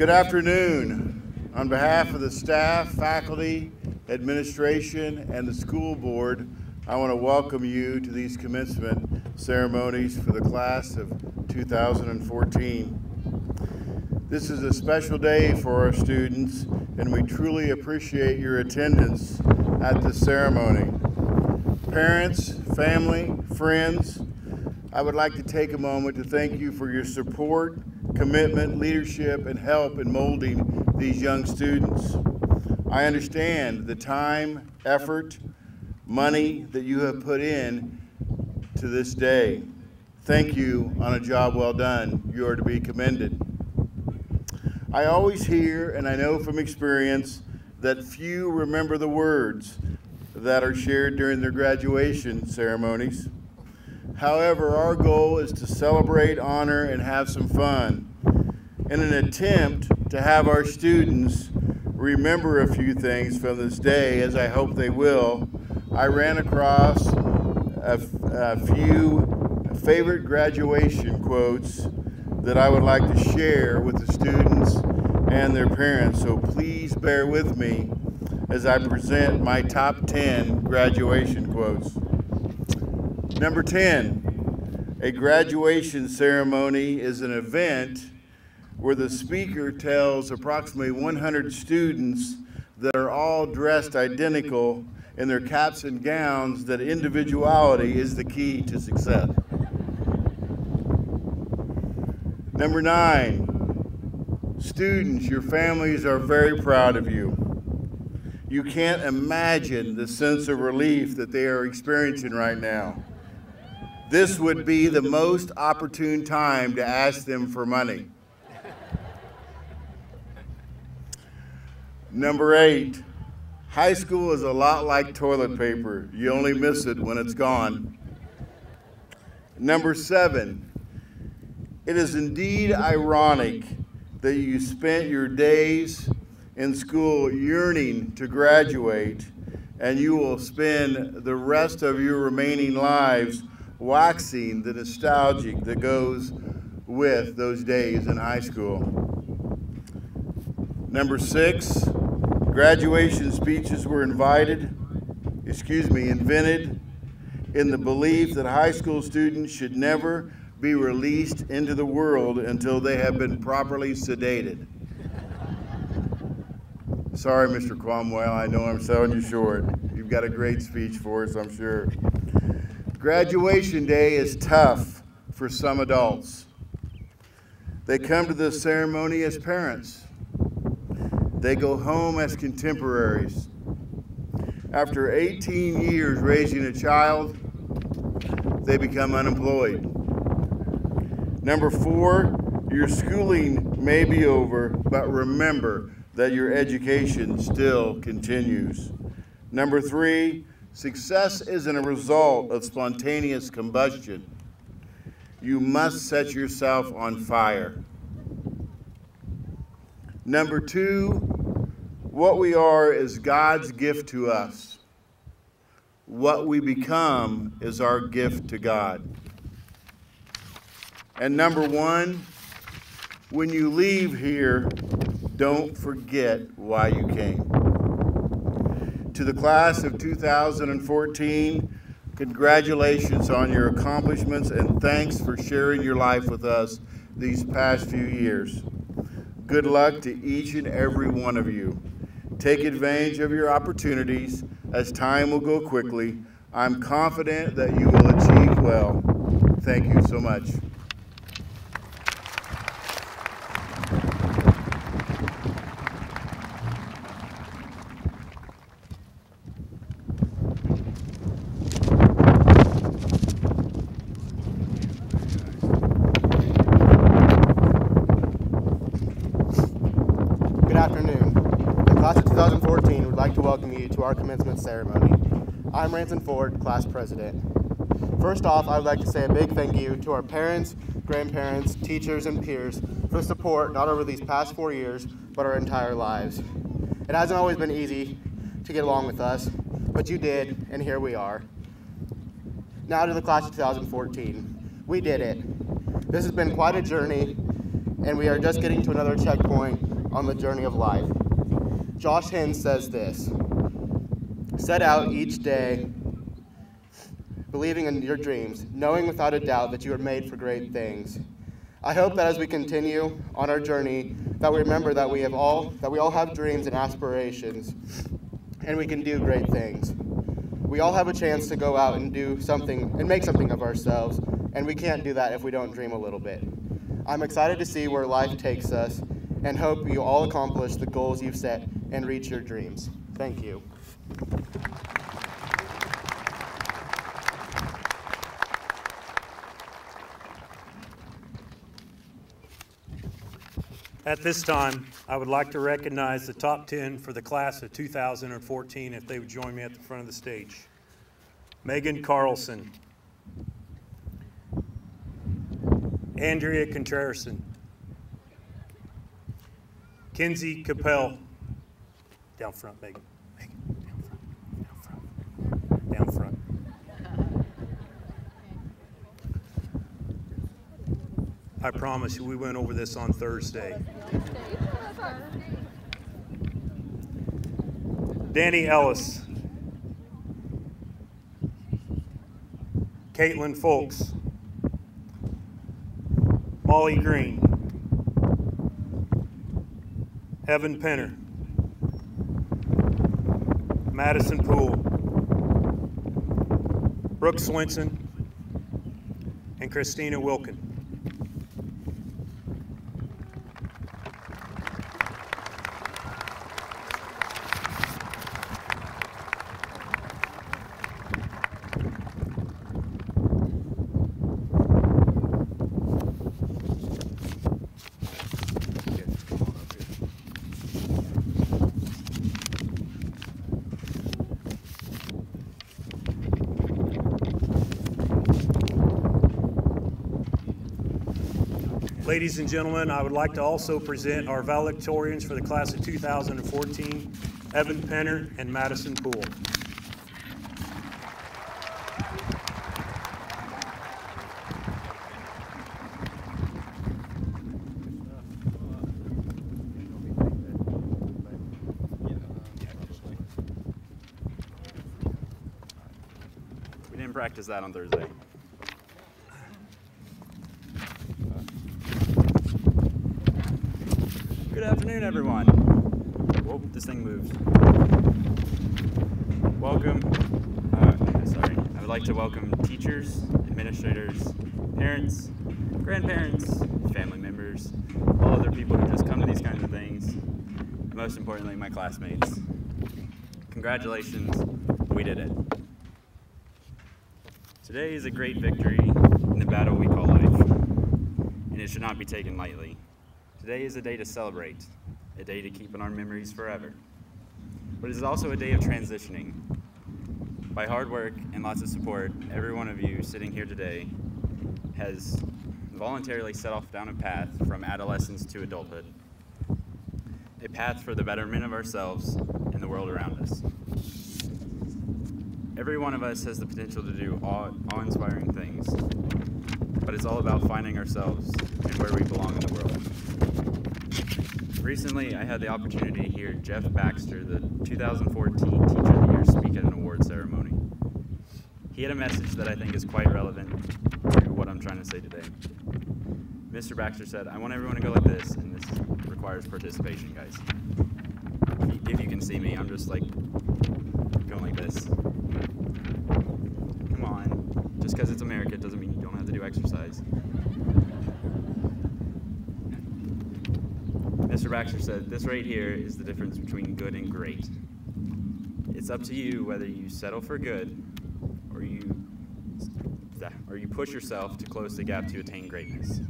Good afternoon. On behalf of the staff, faculty, administration, and the school board, I want to welcome you to these commencement ceremonies for the class of 2014. This is a special day for our students, and we truly appreciate your attendance at the ceremony. Parents, family, friends, I would like to take a moment to thank you for your support, commitment, leadership, and help in molding these young students. I understand the time, effort, money that you have put in to this day. Thank you on a job well done. You are to be commended. I always hear, and I know from experience, that few remember the words that are shared during their graduation ceremonies. However, our goal is to celebrate, honor, and have some fun. In an attempt to have our students remember a few things from this day, as I hope they will, I ran across a few favorite graduation quotes that I would like to share with the students and their parents. So please bear with me as I present my top 10 graduation quotes. Number 10, a graduation ceremony is an event where the speaker tells approximately 100 students that are all dressed identical in their caps and gowns that individuality is the key to success. Number 9, students, your families are very proud of you. You can't imagine the sense of relief that they are experiencing right now. This would be the most opportune time to ask them for money. Number 8, high school is a lot like toilet paper. You only miss it when it's gone. Number 7, it is indeed ironic that you spent your days in school yearning to graduate, and you will spend the rest of your remaining lives waxing the nostalgic that goes with those days in high school. Number 6, graduation speeches were invented in the belief that high school students should never be released into the world until they have been properly sedated. Sorry, Mr. Cromwell, I know I'm selling you short. You've got a great speech for us, I'm sure. Graduation day is tough for some adults. They come to the ceremony as parents. They go home as contemporaries. After 18 years raising a child, they become unemployed. Number 4, your schooling may be over, but remember that your education still continues. Number 3, success isn't a result of spontaneous combustion. You must set yourself on fire. Number 2, what we are is God's gift to us. What we become is our gift to God. And number 1, when you leave here, don't forget why you came. To the class of 2014, congratulations on your accomplishments and thanks for sharing your life with us these past few years. Good luck to each and every one of you. Take advantage of your opportunities as time will go quickly. I'm confident that you will achieve well. Thank you so much. Good afternoon. The class of 2014 would like to welcome you to our commencement ceremony. I'm Ranson Ford, class president. First off, I would like to say a big thank you to our parents, grandparents, teachers, and peers for the support not over these past 4 years, but our entire lives. It hasn't always been easy to get along with us, but you did, and here we are. Now to the class of 2014. We did it. This has been quite a journey, and we are just getting to another checkpoint on the journey of life. Josh Hinn says this: set out each day believing in your dreams, knowing without a doubt that you are made for great things. I hope that as we continue on our journey, that we remember that we all have dreams and aspirations, and we can do great things. We all have a chance to go out and do something and make something of ourselves, and we can't do that if we don't dream a little bit. I'm excited to see where life takes us, and hope you all accomplish the goals you've set and reach your dreams. Thank you. At this time, I would like to recognize the top 10 for the class of 2014, if they would join me at the front of the stage. Megan Carlson, Andrea Contrarson, Kinsey Capel, down front, Megan, down front. I promise you, we went over this on Thursday. Danny Ellis, Caitlin Folks, Molly Green, Evan Penner, Madison Poole, Brooke Swinson, and Christina Wilkin. Ladies and gentlemen, I would like to also present our valedictorians for the class of 2014, Evan Penner and Madison Poole. We didn't practice that on Thursday. Good afternoon, everyone. Whoa, this thing moved. Welcome. Sorry. I would like to welcome teachers, administrators, parents, grandparents, family members, all other people who just come to these kinds of things, and most importantly, my classmates. Congratulations, we did it. Today is a great victory in the battle we call life, and it should not be taken lightly. Today is a day to celebrate, a day to keep in our memories forever. But it is also a day of transitioning. By hard work and lots of support, every one of you sitting here today has voluntarily set off down a path from adolescence to adulthood. A path for the betterment of ourselves and the world around us. Every one of us has the potential to do awe-inspiring things, but it's all about finding ourselves and where we belong in the world. Recently, I had the opportunity to hear Jeff Baxter, the 2014 Teacher of the Year, speak at an award ceremony. He had a message that I think is quite relevant to what I'm trying to say today. Mr. Baxter said, "I want everyone to go like this," and this requires participation, guys. If you can see me, I'm just like going like this. Come on. Just because it's America doesn't mean you don't have to do exercise. Mr. Baxter said, "This right here is the difference between good and great. It's up to you whether you settle for good or you push yourself to close the gap to attain greatness.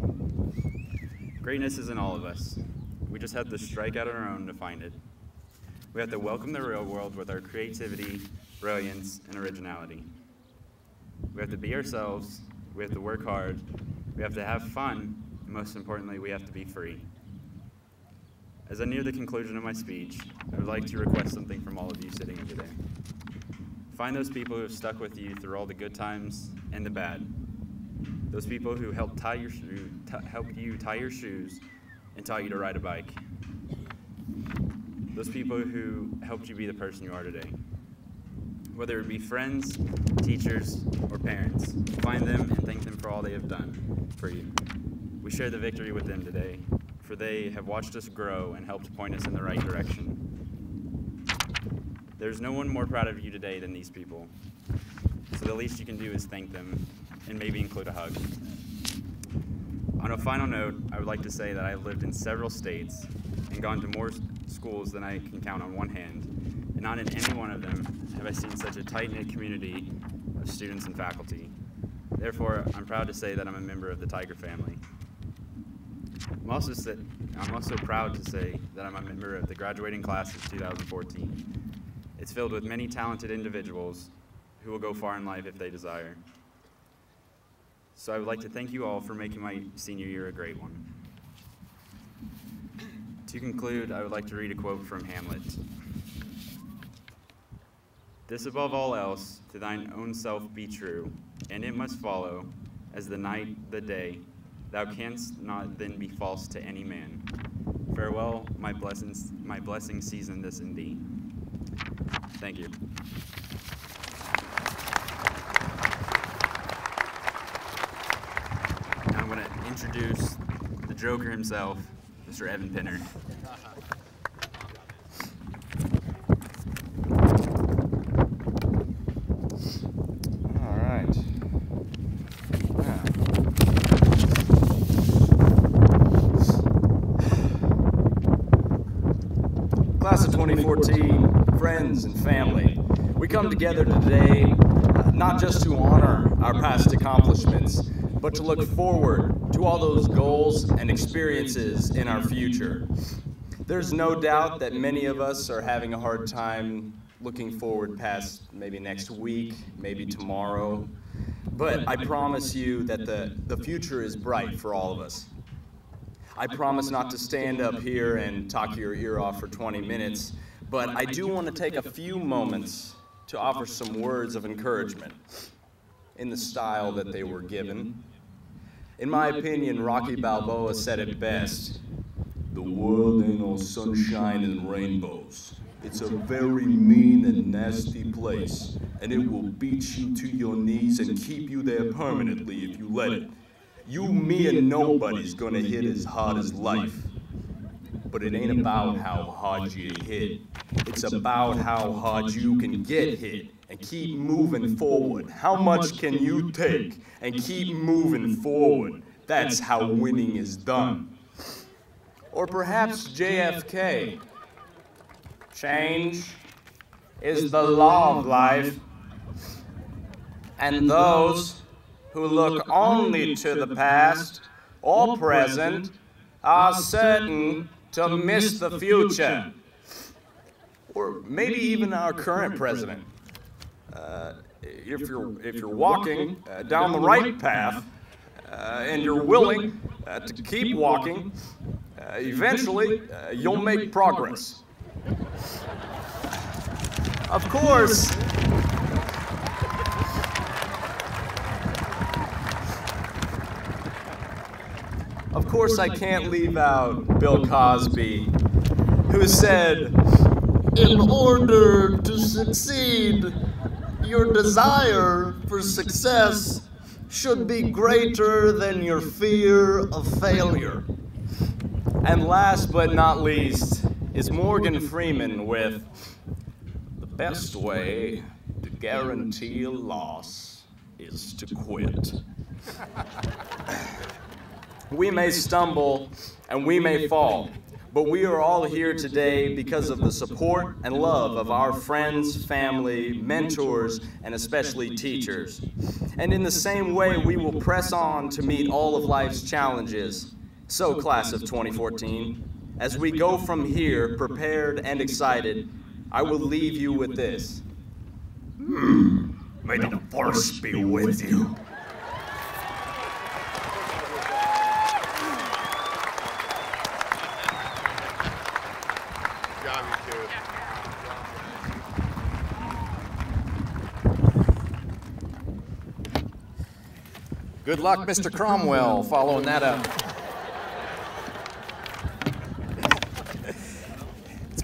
Greatness is in all of us. We just have to strike out on our own to find it. We have to welcome the real world with our creativity, brilliance, and originality. We have to be ourselves, we have to work hard, we have to have fun, and most importantly, we have to be free." As I near the conclusion of my speech, I would like to request something from all of you sitting here today. Find those people who have stuck with you through all the good times and the bad. Those people who helped you tie your shoes and taught you to ride a bike. those people who helped you be the person you are today. Whether it be friends, teachers, or parents, find them and thank them for all they have done for you. We share the victory with them today, for they have watched us grow and helped point us in the right direction. There's no one more proud of you today than these people, so the least you can do is thank them and maybe include a hug. On a final note, I would like to say that I've lived in several states and gone to more schools than I can count on one hand, and not in any one of them have I seen such a tight-knit community of students and faculty. Therefore, I'm proud to say that I'm a member of the Tiger family. I'm also proud to say that I'm a member of the graduating class of 2014. It's filled with many talented individuals who will go far in life if they desire. So I would like to thank you all for making my senior year a great one. To conclude, I would like to read a quote from Hamlet. "This above all else, to thine own self be true, and it must follow, as the night the day, thou canst not then be false to any man. Farewell, my blessing season this in thee." Thank you. Now I'm going to introduce the Joker himself, Mr. Evan Pinner. All right. Class of 2014, friends and family, we come together today not just to honor our past accomplishments, but to look forward to all those goals and experiences in our future. There's no doubt that many of us are having a hard time looking forward past maybe next week, maybe tomorrow, but I promise you that the future is bright for all of us. I promise not to stand up here and talk your ear off for 20 minutes, but I do want to take a few moments to offer some words of encouragement in the style that they were given. In my opinion, Rocky Balboa said it best: "The world ain't all sunshine and rainbows. It's a very mean and nasty place, and it will beat you to your knees and keep you there permanently if you let it. You, me, and nobody's gonna hit as hard as life. But it ain't about how hard you hit. It's about how hard you can get hit and keep moving forward. How much can you take and keep moving forward? That's how winning is done." Or perhaps JFK: "Change is the law of life, and those who look only to the past or present are certain to miss the future." Or maybe even our current president. If you're walking down the right path and you're willing to keep walking, eventually you'll make progress. Of course, I can't leave out Bill Cosby, who said, "In order to succeed, your desire for success should be greater than your fear of failure." And last but not least is Morgan Freeman with, "The best way to guarantee a loss is to quit." We may stumble and we may fall, but we are all here today because of the support and love of our friends, family, mentors, and especially teachers. And in the same way, we will press on to meet all of life's challenges. So, class of 2014, as we go from here prepared and excited, I will leave you with this. May the force be with you. Good luck, Mr. Cromwell, following that up.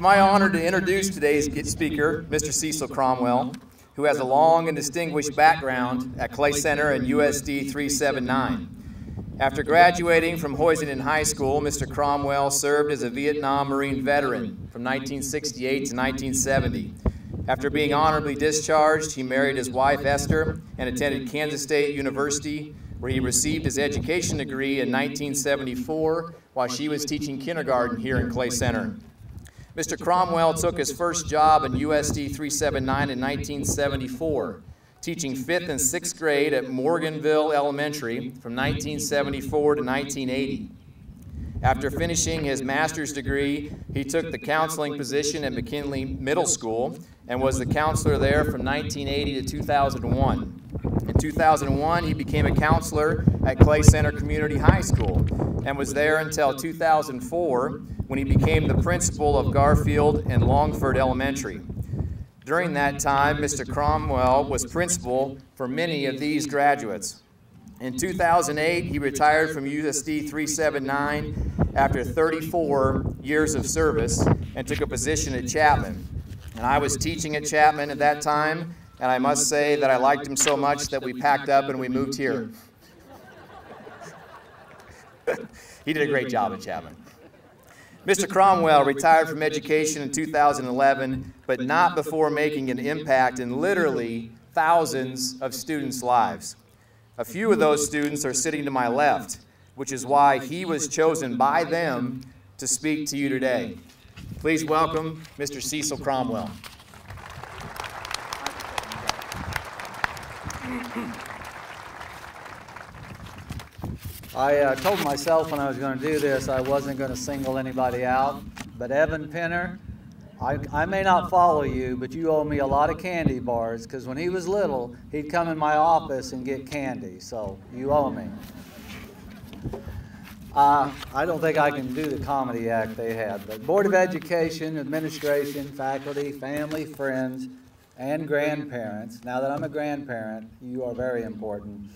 my honor to introduce today's speaker, Mr. Cecil Cromwell, who has a long and distinguished background at Clay Center and USD 379. After graduating from Hoisington High School, Mr. Cromwell served as a Vietnam Marine veteran from 1968 to 1970. After being honorably discharged, he married his wife Esther and attended Kansas State University, where he received his education degree in 1974 while she was teaching kindergarten here in Clay Center. Mr. Cromwell took his first job in USD 379 in 1974, teaching 5th and 6th grade at Morganville Elementary from 1974 to 1980. After finishing his master's degree, he took the counseling position at McKinley Middle School and was the counselor there from 1980 to 2001. In 2001, he became a counselor at Clay Center Community High School and was there until 2004 when he became the principal of Garfield and Longford Elementary. During that time, Mr. Cromwell was principal for many of these graduates. In 2008, he retired from USD 379 after 34 years of service and took a position at Chapman. And I was teaching at Chapman at that time, and I must say that I liked him so much that we packed up and we moved here. He did a great job at Chapman. Mr. Cromwell retired from education in 2011, but not before making an impact in literally thousands of students' lives. A few of those students are sitting to my left, which is why he was chosen by them to speak to you today. Please welcome Mr. Cecil Cromwell. I told myself when I was going to do this I wasn't going to single anybody out, but Evan Penner, I may not follow you, but you owe me a lot of candy bars, because when he was little, he'd come in my office and get candy, so you owe me. I don't think I can do the comedy act they had, but Board of Education, administration, faculty, family, friends, and grandparents. Now that I'm a grandparent, you are very important.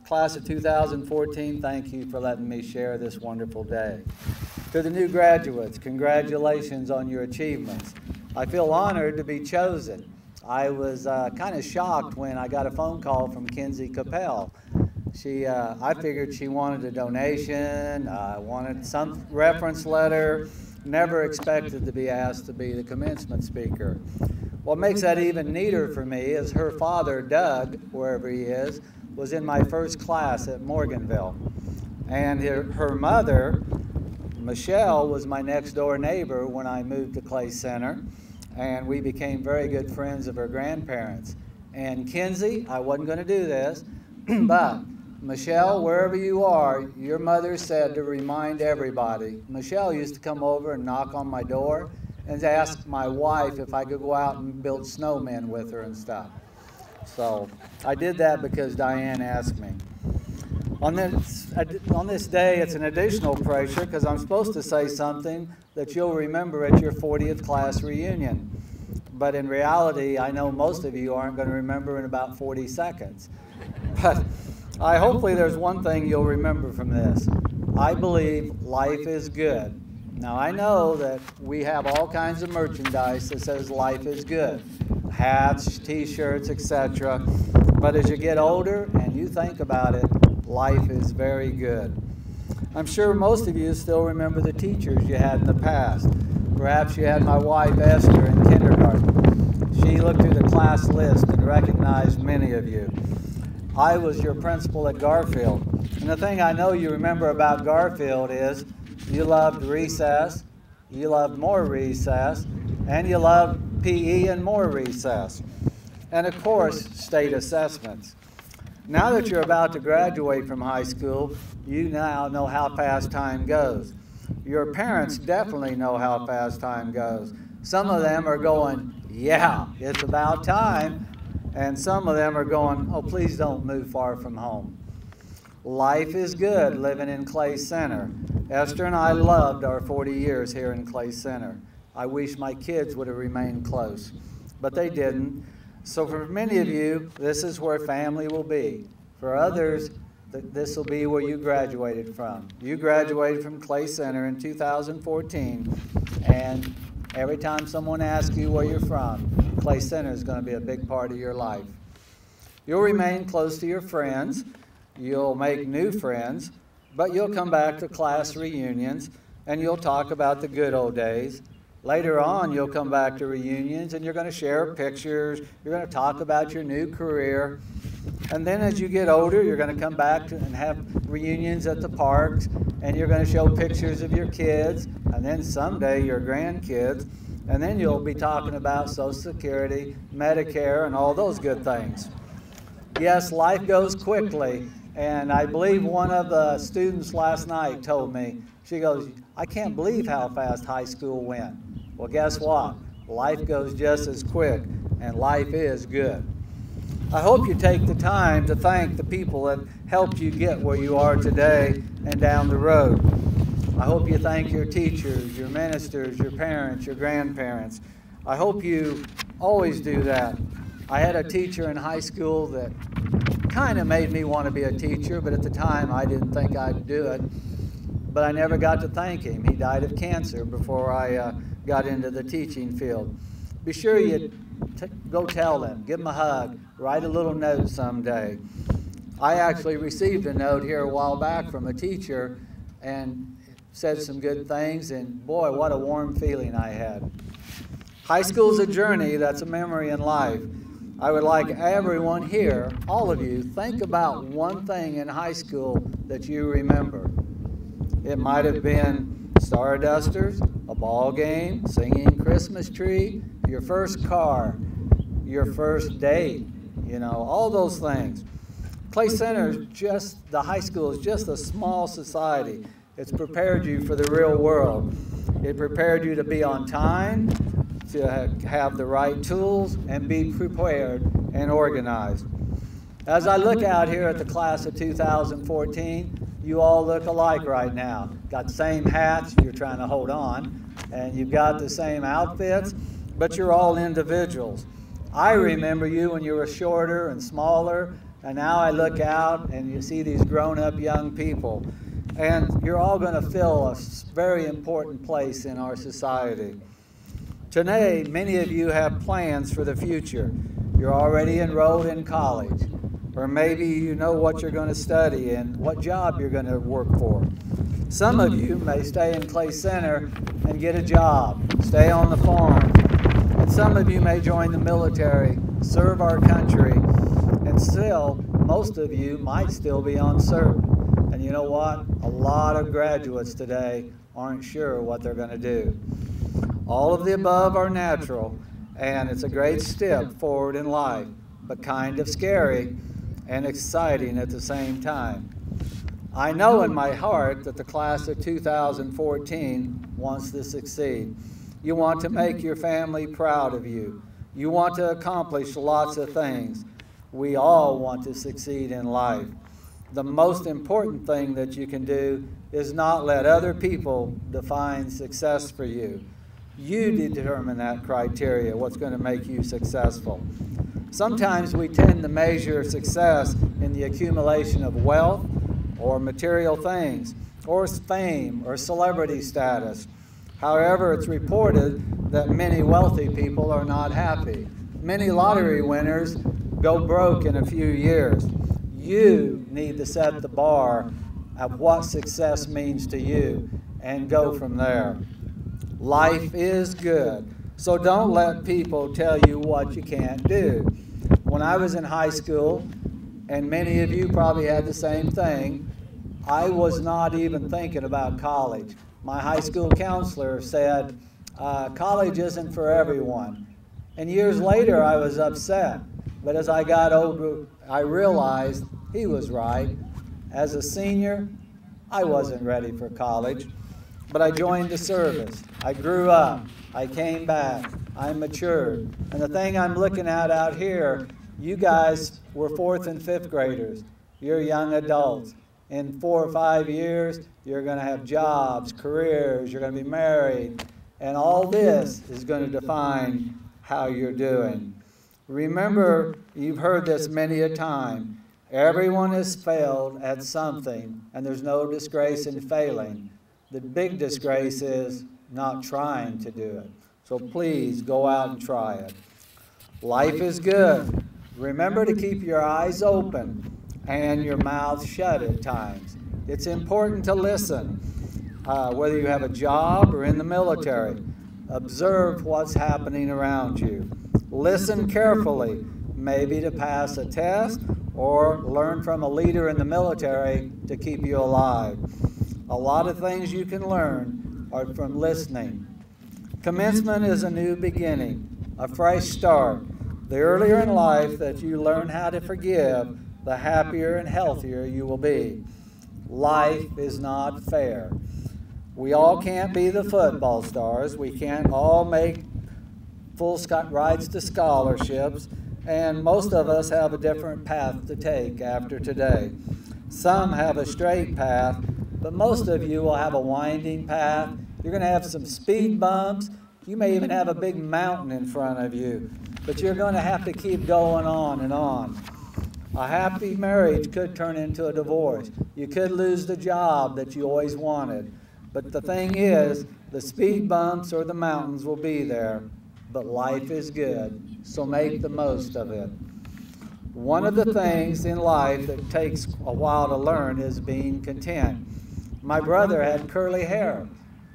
Class of 2014, thank you for letting me share this wonderful day. To the new graduates, congratulations on your achievements. I feel honored to be chosen. I was kind of shocked when I got a phone call from Kinsey Capel. I figured she wanted a donation, wanted some reference letter, never expected to be asked to be the commencement speaker. What makes that even neater for me is her father, Doug, wherever he is, was in my first class at Morganville. And her mother, Michelle, was my next door neighbor when I moved to Clay Center, and we became very good friends of her grandparents. And Kinsey, I wasn't going to do this, but Michelle, wherever you are, your mother said to remind everybody. Michelle used to come over and knock on my door and ask my wife if I could go out and build snowmen with her and stuff. So I did that because Diane asked me. On this day, it's an additional pressure because I'm supposed to say something that you'll remember at your 40th class reunion. But in reality, I know most of you aren't going to remember in about 40 seconds. But hopefully there's one thing you'll remember from this. I believe life is good. Now I know that we have all kinds of merchandise that says life is good. Hats, t-shirts, etc. But as you get older and you think about it, life is very good. I'm sure most of you still remember the teachers you had in the past. Perhaps you had my wife Esther in kindergarten. She looked through the class list and recognized many of you. I was your principal at Garfield. And the thing I know you remember about Garfield is you loved recess, you loved more recess, and you loved PE and more recess. And of course, state assessments. Now that you're about to graduate from high school, you now know how fast time goes. Your parents definitely know how fast time goes. Some of them are going, yeah, it's about time. And some of them are going, oh, please don't move far from home. Life is good living in Clay Center. Esther and I loved our 40 years here in Clay Center. I wish my kids would have remained close, but they didn't. So for many of you, this is where family will be. For others, this will be where you graduated from. You graduated from Clay Center in 2014, And every time someone asks you where you're from, Clay Center is going to be a big part of your life. You'll remain close to your friends. You'll make new friends, but you'll come back to class reunions and you'll talk about the good old days. Later on, you'll come back to reunions and you're going to share pictures. You're going to talk about your new career. And then as you get older, you're going to come back and have reunions at the parks, and you're going to show pictures of your kids, and then someday your grandkids, and then you'll be talking about Social Security, Medicare, and all those good things. Yes, life goes quickly, and I believe one of the students last night told me, she goes, I can't believe how fast high school went. Well, guess what? Life goes just as quick, and life is good. I hope you take the time to thank the people that helped you get where you are today and down the road. I hope you thank your teachers, your ministers, your parents, your grandparents. I hope you always do that. I had a teacher in high school that kind of made me want to be a teacher, but at the time I didn't think I'd do it. But I never got to thank him. He died of cancer before I got into the teaching field. Be sure you go tell them, give them a hug, write a little note someday. I actually received a note here a while back from a teacher and said some good things, and boy, what a warm feeling I had. High school's a journey that's a memory in life. I would like everyone here, all of you, think about one thing in high school that you remember. It might have been Star Dusters, a ball game, singing Christmas tree, your first car, your first date, you know, all those things. Clay Center is just, the high school is just a small society. It's prepared you for the real world. It prepared you to be on time, to have the right tools, and be prepared and organized. As I look out here at the class of 2014, you all look alike right now. Got the same hats, you're trying to hold on, and you've got the same outfits, but you're all individuals. I remember you when you were shorter and smaller, and now I look out and you see these grown-up young people. And you're all going to fill a very important place in our society. Today, many of you have plans for the future. You're already enrolled in college, or maybe you know what you're going to study and what job you're going to work for. Some of you may stay in Clay Center and get a job, stay on the farm. And some of you may join the military, serve our country, and still, most of you might still be uncertain. And you know what? A lot of graduates today aren't sure what they're going to do. All of the above are natural, and it's a great step forward in life, but kind of scary and exciting at the same time. I know in my heart that the class of 2014 wants to succeed. You want to make your family proud of you. You want to accomplish lots of things. We all want to succeed in life. The most important thing that you can do is not let other people define success for you. You determine that criteria, what's going to make you successful. Sometimes we tend to measure success in the accumulation of wealth or material things or fame or celebrity status. However, it's reported that many wealthy people are not happy. Many lottery winners go broke in a few years. You need to set the bar of what success means to you and go from there. Life is good, so don't let people tell you what you can't do. When I was in high school, and many of you probably had the same thing, I was not even thinking about college. My high school counselor said, college isn't for everyone. And years later, I was upset. But as I got older, I realized he was right. As a senior, I wasn't ready for college. But I joined the service. I grew up. I came back. I matured. And the thing I'm looking at out here, you guys were 4th and 5th graders. You're young adults. In 4 or 5 years, you're going to have jobs, careers, you're going to be married. And all this is going to define how you're doing. Remember, you've heard this many a time. Everyone has failed at something, and there's no disgrace in failing. The big disgrace is not trying to do it. So please go out and try it. Life is good. Remember to keep your eyes open and your mouth shut at times. It's important to listen, whether you have a job or in the military. Observe what's happening around you. Listen carefully, maybe to pass a test or learn from a leader in the military to keep you alive. A lot of things you can learn are from listening. Commencement is a new beginning, a fresh start. The earlier in life that you learn how to forgive, the happier and healthier you will be. Life is not fair. We all can't be the football stars. We can't all make full rides to scholarships, and most of us have a different path to take after today. Some have a straight path, but most of you will have a winding path. You're going to have some speed bumps. You may even have a big mountain in front of you, but you're going to have to keep going on and on. A happy marriage could turn into a divorce. You could lose the job that you always wanted. But the thing is, the speed bumps or the mountains will be there. But life is good, so make the most of it. One of the things in life that takes a while to learn is being content. My brother had curly hair.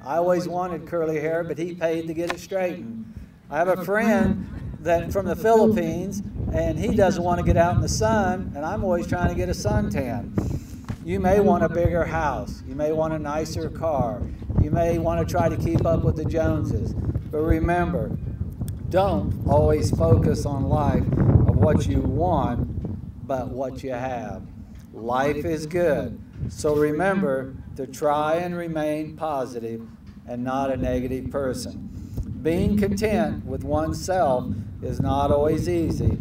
I always wanted curly hair, but he paid to get it straightened. I have a friend that from the Philippines, and he doesn't want to get out in the sun, and I'm always trying to get a suntan. You may want a bigger house. You may want a nicer car. You may want to try to keep up with the Joneses. But remember, don't always focus on life of what you want, but what you have. Life is good. So remember to try and remain positive and not a negative person. Being content with oneself is not always easy,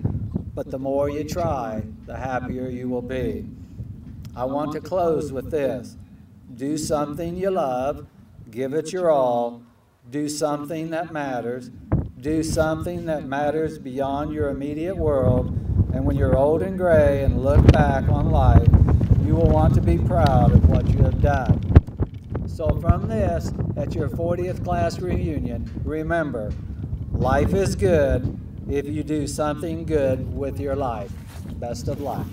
but the more you try, the happier you will be. I want to close with this. Do something you love, give it your all, do something that matters, do something that matters beyond your immediate world, and when you're old and gray and look back on life, you will want to be proud of what you have done. So from this, at your 40th class reunion, remember, life is good if you do something good with your life. Best of luck.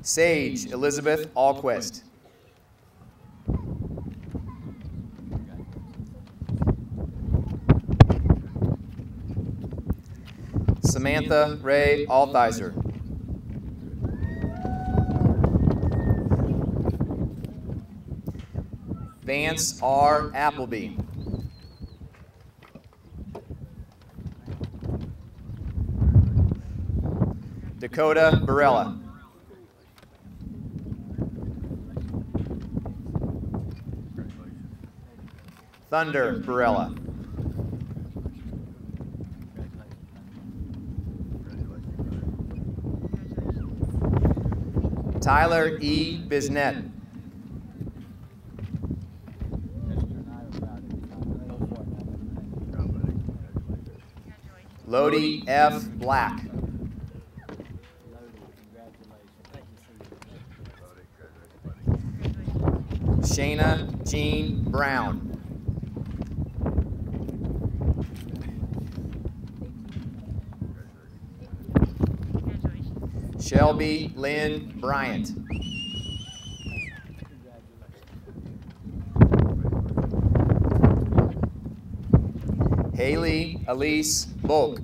Sage Elizabeth Alquist. Samantha Ray Althizer. Vance R. Appleby. Dakota Barella. Thunder Barella. Tyler E. Bisnet. Lodi F. Black. Shayna Jean Brown. Shelby Lynn Bryant. Haley Elise Volk.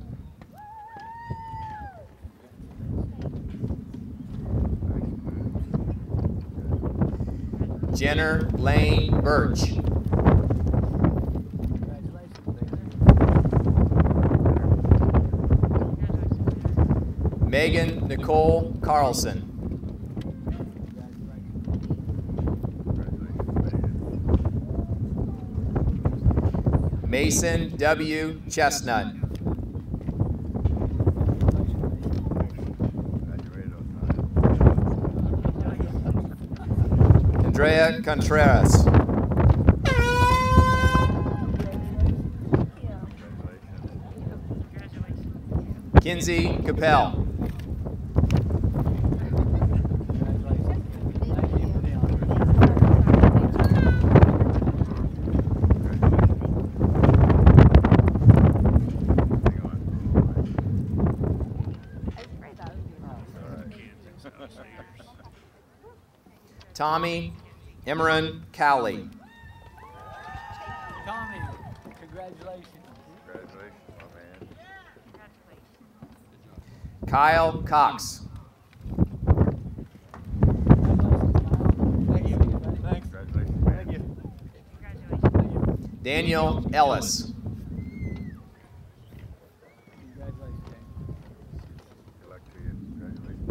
Jenner Lane Birch. Megan Nicole Carlson. Mason W. Chestnut. Andrea Contreras. Kinsey Capel. Tommy Emran Cowley. Tommy, congratulations. Congratulations, my man. Kyle Cox. Thank you. Thanks. Congratulations, man. Thank you. Daniel Ellis. Congratulations, Dan. Good luck to you. Congratulations.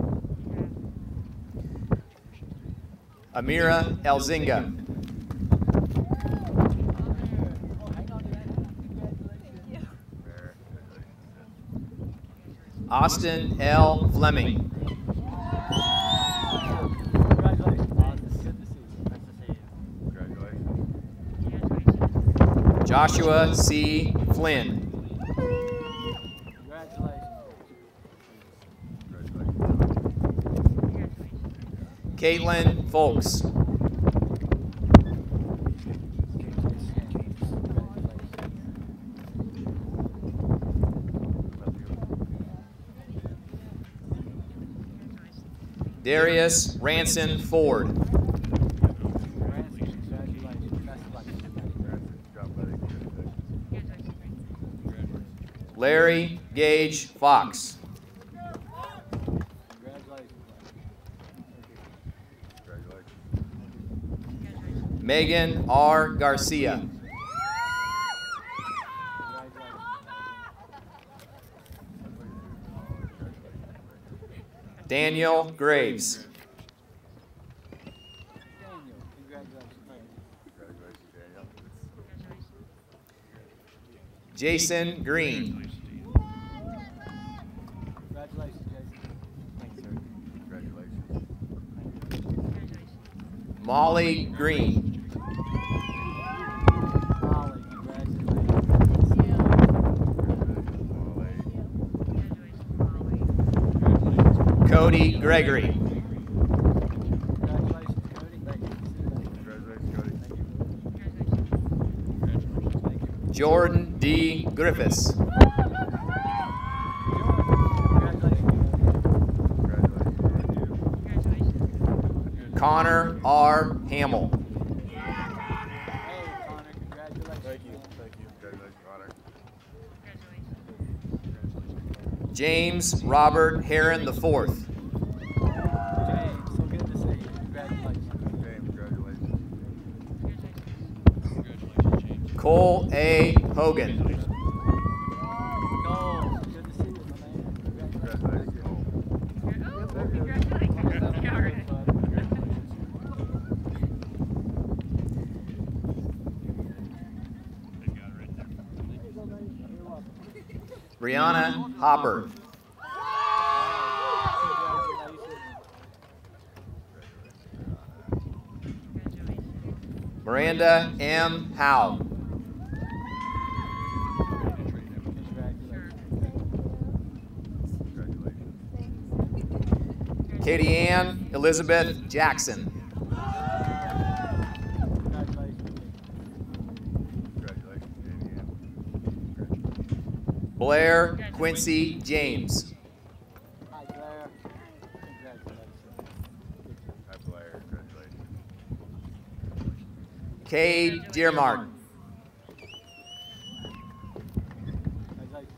Amira Elzinga. Austin L. Fleming. Joshua C. Flynn. Caitlin Folks. Darius Ranson Ford. Larry Gage Fox. Megan R. Garcia. Daniel Graves. Jason Green. Molly Green. Cody Gregory. Jordan D. Griffiths. Connor R. Hamill. Thank you. Congratulations, Connor. James Robert Heron IV. James, congratulations. Cole A. Hogan. Congratulations, Cole. Brianna Hopper. Miranda M. Howe. Katie Ann Elizabeth Jackson. Congratulations, Katie Ann. Blair Quincy James. Hi, Blair. Congratulations. Cade Dearmark. Congratulations.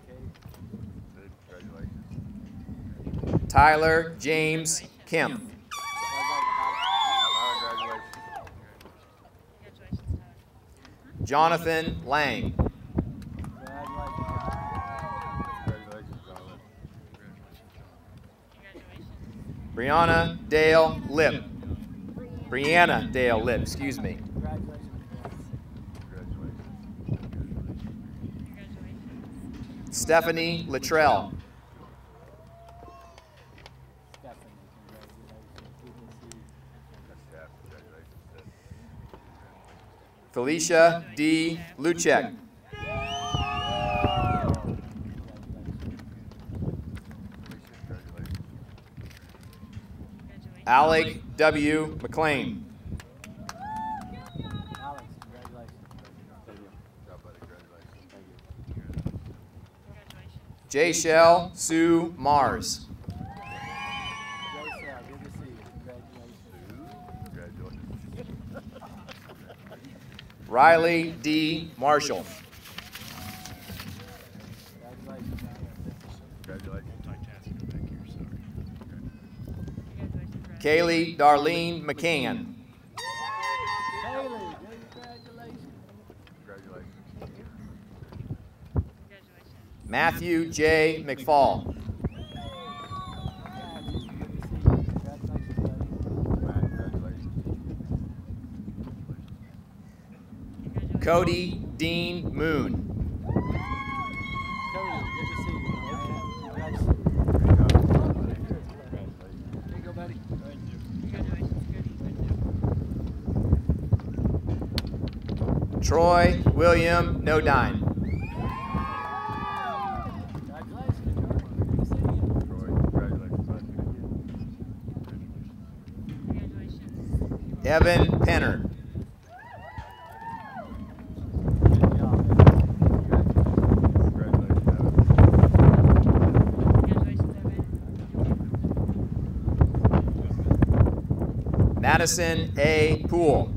Tyler James Kemp. Congratulations. Jonathan Lang. Congratulations, Jonathan. Brianna Dale Lip. Brianna Dale Lip, excuse me. Congratulations. Stephanie Luttrell. That's congratulations. Felicia D. Luchek. Congratulations. Alec W. McLean. Job, buddy. Congratulations. J. Shell Sue Mars. Congratulations. Riley D. Marshall. Congratulations. Kaylee Darlene McCann. Congratulations. Matthew J. McFall. Matt, congratulations. Cody Dean Moon. Troy William Nodine. Troy, congratulations, bud. Evan Penner. Congratulations, Evan. Madison A. Poole.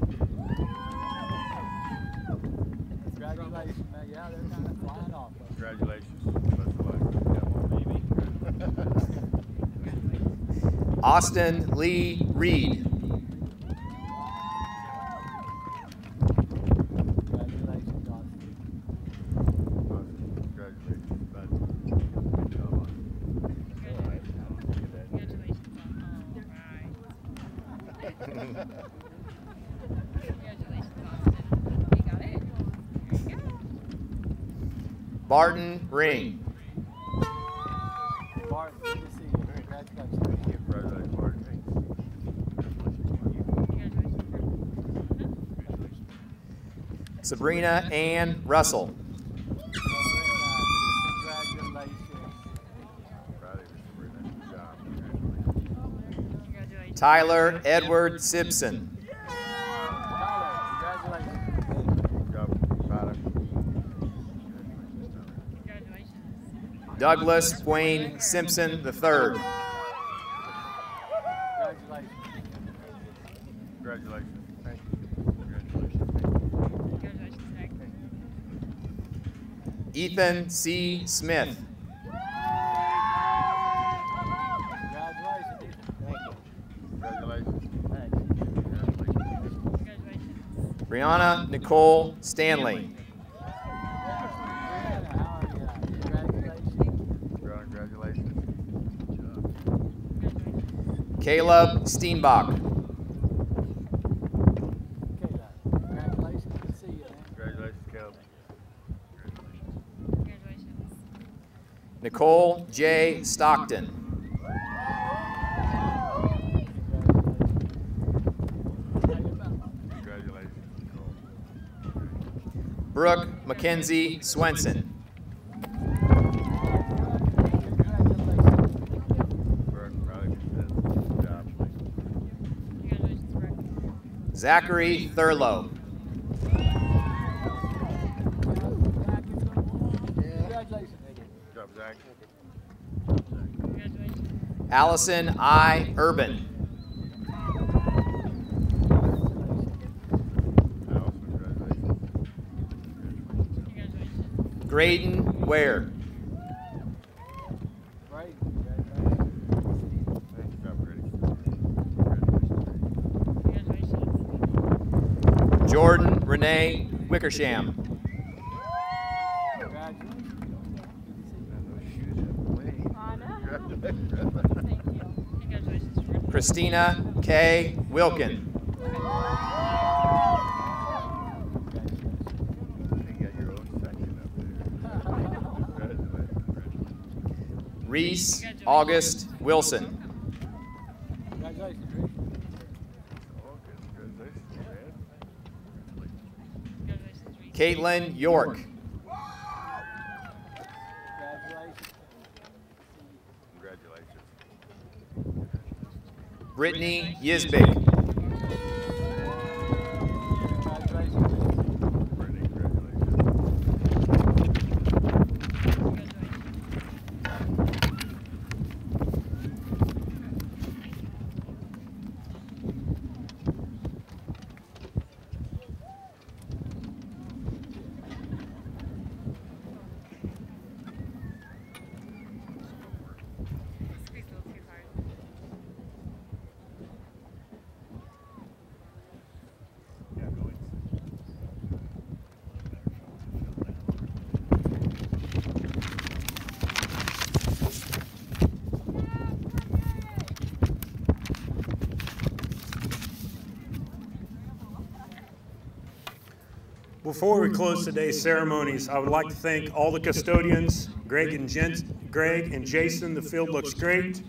Congratulations. Best of luck. Got one, maybe. Austin Lee Reed. Congratulations, bud. Good job, bud. All right. Look at that. Barton Ring. Congratulations, Martin. Sabrina Ann Russell. Proud of you, Sabrina. Good job. Congratulations. Tyler Edward Simpson. Good job. Proud of you. Douglas Wayne Simpson III. Congratulations. Thank you. Ethan C. Smith. Congratulations. Brianna Nicole Stanley. Congratulations. Caleb Steenbach. Congratulations, Caleb. Nicole J. Stockton. Congratulations, Nicole. Brooke Mackenzie Swenson. Brooke, probably good job. Zachary Thurlow. Good job, Zach. Allison I. Urban. Allison, congratulations. Graydon Ware. Good job, Grady. Jordan Renee Wickersham. Man, those shoes have weight. Christina K. Wilkin. You got your own section up there. Congratulations. Reese August Wilson. Oh, congratulations, man. Caitlin York. Congratulations. Brittany Yisbig. Brittany, congratulations. Before we close today's ceremonies, I would like to thank all the custodians, Greg and Jason. The field looks great.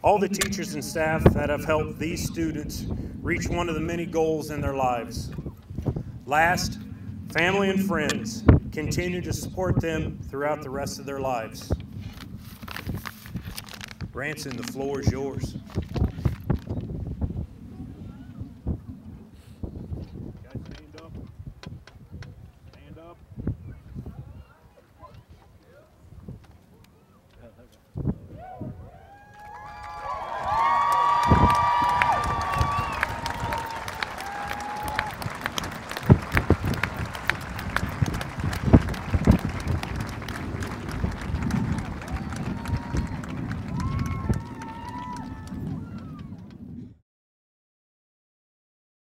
All the teachers and staff that have helped these students reach one of the many goals in their lives. Last, family and friends. Continue to support them throughout the rest of their lives. Ranson, the floor is yours.